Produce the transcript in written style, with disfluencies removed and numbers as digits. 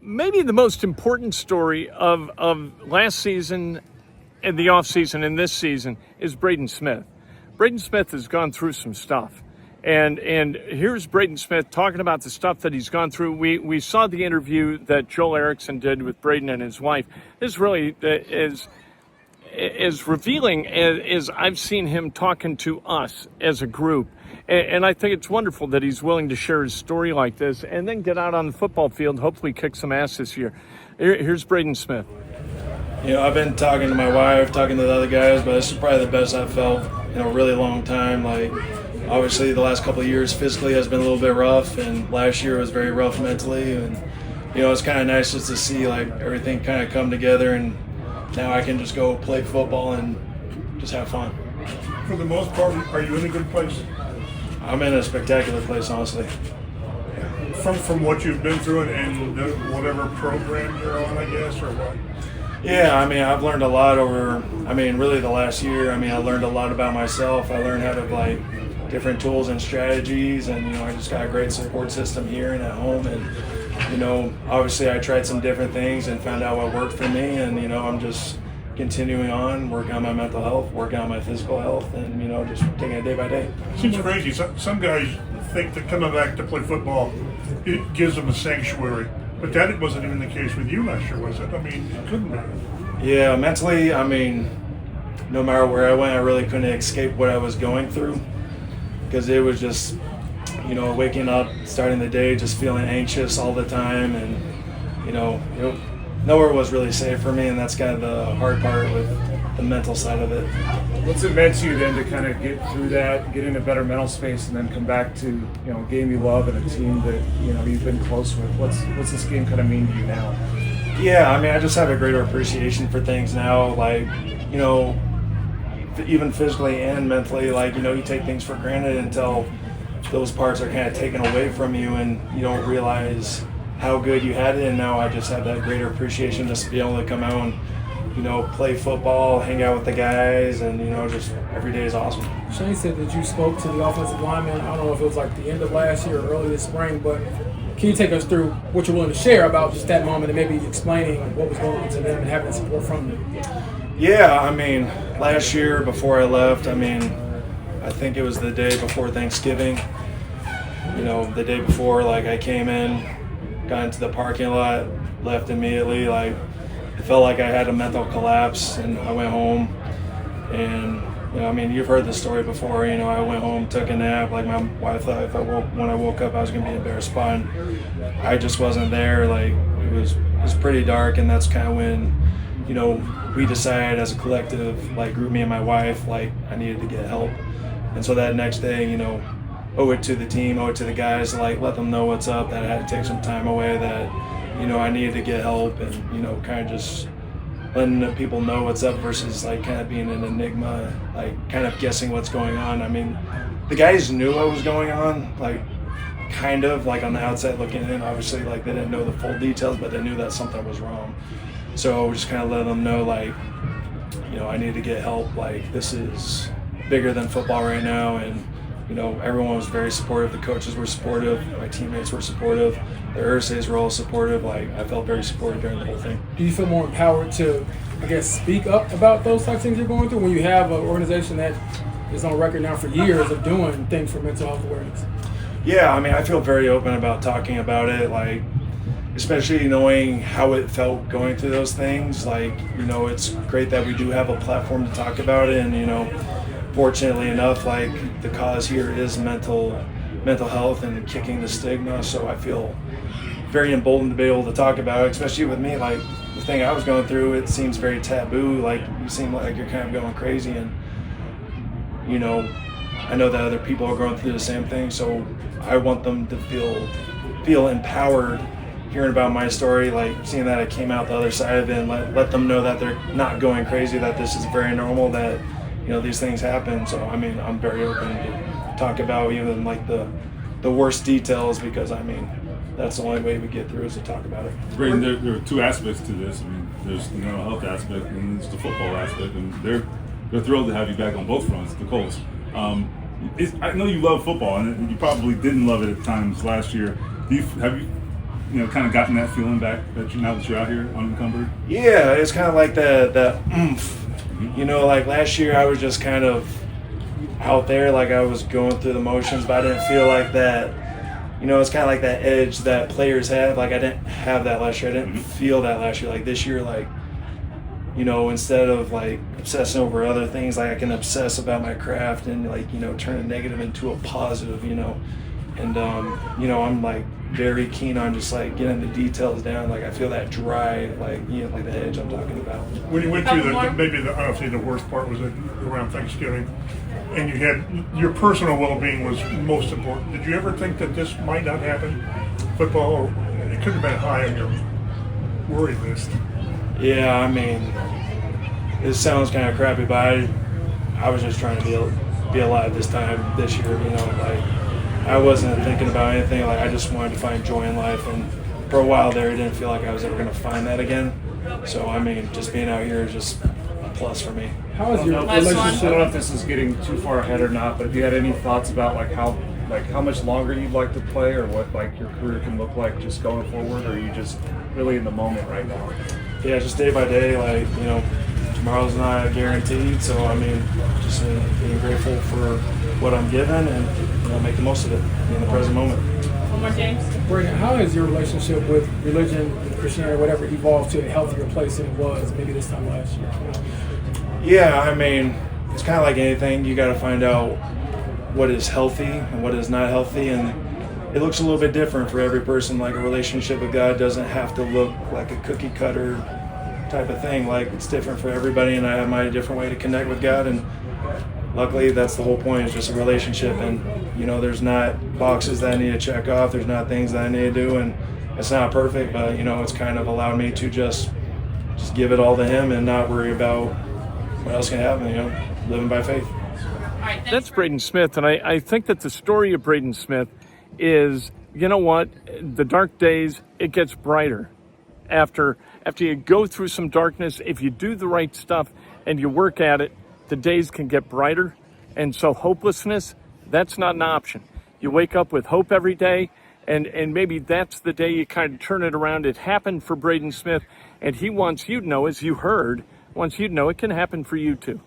maybe the most important story of last season and the offseason and this season is Braden Smith. Braden Smith has gone through some stuff. And here's Braden Smith talking about the stuff that he's gone through. We saw the interview that Joel Erickson did with Braden and his wife. This really is revealing as I've seen him talking to us as a group. And I think it's wonderful that he's willing to share his story like this and then get out on the football field, hopefully kick some ass this year. Here's Braden Smith. I've been talking to my wife, talking to the other guys, but this is probably the best I've felt in a really long time. Like, obviously the last couple of years physically has been a little bit rough, and last year was very rough mentally. And, it's kind of nice just to see, like, everything kind of come together, and now I can just go play football and just have fun. For the most part, are you in a good place? I'm in a spectacular place, honestly. From what you've been through and whatever program you're on, I guess, or what? Yeah, I've learned a lot over, really the last year. I learned a lot about myself. I learned how to, different tools and strategies, and, I just got a great support system here and at home. And, obviously I tried some different things and found out what worked for me. And, I'm just continuing on, working on my mental health, working on my physical health, and, just taking it day by day. Seems crazy. Some guys think that coming back to play football, it gives them a sanctuary. But that wasn't even the case with you last year, was it? It couldn't be. Yeah, mentally, no matter where I went, I really couldn't escape what I was going through, because it was just, waking up, starting the day, just feeling anxious all the time, and, nowhere was really safe for me, and that's kind of the hard part with the mental side of it. What's it meant to you then to kind of get through that, get in a better mental space, and then come back to a game you love and a team that you've been close with? What's this game kind of mean to you now? Yeah, I just have a greater appreciation for things now. Even physically and mentally, you take things for granted until those parts are kind of taken away from you, and you don't realize how good you had it. And now I just have that greater appreciation just to be able to come out and play football, hang out with the guys, and, just every day is awesome. Shane said that you spoke to the offensive lineman. I don't know if it was like the end of last year or early this spring, but can you take us through what you're willing to share about just that moment and maybe explaining what was going on to them and having support from them? Yeah, last year before I left, I think it was the day before Thanksgiving. The day before, I came in, got into the parking lot, left immediately, it felt like I had a mental collapse, and I went home, and you've heard the story before. I went home, took a nap. My wife thought when I woke up I was gonna be in a better spot, and I just wasn't there. It was pretty dark, and that's kind of when we decided as a collective, group, me and my wife, I needed to get help. And so that next day, owe it to the team, owe it to the guys, let them know what's up, that I had to take some time away, that I needed to get help, and kind of just letting the people know what's up versus kind of being an enigma, kind of guessing what's going on. The guys knew what was going on, kind of on the outside looking in. Obviously, they didn't know the full details, but they knew that something was wrong. So just kind of let them know, I need to get help. This is bigger than football right now, and everyone was very supportive. The coaches were supportive. My teammates were supportive. The Ursays were all supportive. I felt very supported during the whole thing. Do you feel more empowered to, speak up about those types of things you're going through when you have an organization that is on record now for years of doing things for mental health awareness? Yeah, I feel very open about talking about it, especially knowing how it felt going through those things. It's great that we do have a platform to talk about it, and, fortunately enough, the cause here is mental health and kicking the stigma. So I feel very emboldened to be able to talk about it, especially with me. The thing I was going through, it seems very taboo. You seem like you're kind of going crazy, and I know that other people are going through the same thing. So I want them to feel empowered hearing about my story, seeing that I came out the other side of it, and let them know that they're not going crazy, that this is very normal, that these things happen. So I'm very open to talk about even the worst details, because that's the only way we get through is to talk about it. Braden, there are two aspects to this. There's the mental health aspect and there's the football aspect, and they're thrilled to have you back on both fronts, the Colts. I know you love football, and you probably didn't love it at times last year. Have you kind of gotten that feeling back that now that you're out here unencumbered? Yeah, it's kind of like that oomph. Like last year I was just kind of out there, like I was going through the motions, but I didn't feel like that. It's kind of like that edge that players have. Like I didn't have that last year. I didn't feel that last year. Like this year, like, instead of like obsessing over other things, like I can obsess about my craft and like, turn a negative into a positive, And, I'm like very keen on just like getting the details down. Like I feel that drive, like, like the edge I'm talking about. When you went through maybe I don't say the worst part was around Thanksgiving, and you had your personal well-being was most important. Did you ever think that this might not happen? Football, or it could have been high on your worry list. Yeah, I mean, it sounds kind of crappy, but I was just trying to be alive this year. Like I wasn't thinking about anything. Like I just wanted to find joy in life, and for a while there, it didn't feel like I was ever going to find that again. So I mean, just being out here is just a plus for me. How is your I relationship? don't know if this is getting too far ahead or not, but if you had any thoughts about how much longer you'd like to play, or what like your career can look like just going forward, or are you just really in the moment right now? Yeah, just day by day. Like tomorrow's not guaranteed, so I mean, just being grateful for what I'm given and make the most of it in the present moment. One more, James. Braden, how has your relationship with religion, Christianity, whatever, evolved to a healthier place than it was maybe this time last year? Yeah, I mean, it's kind of like anything. You got to find out what is healthy and what is not healthy, and it looks a little bit different for every person. Like a relationship with God doesn't have to look like a cookie cutter type of thing. Like it's different for everybody, and I have my different way to connect with God, and luckily that's the whole point, is just a relationship. And there's not boxes that I need to check off, there's not things that I need to do, and it's not perfect, but it's kind of allowed me to just give it all to Him and not worry about what else can happen, living by faith. All right, That's Braden Smith, and I think that the story of Braden Smith is, the dark days, it gets brighter. After you go through some darkness, if you do the right stuff and you work at it, the days can get brighter. And so hopelessness, that's not an option. You wake up with hope every day, and maybe that's the day you kind of turn it around. It happened for Braden Smith, and he wants you to know, as you heard, wants you to know it can happen for you too.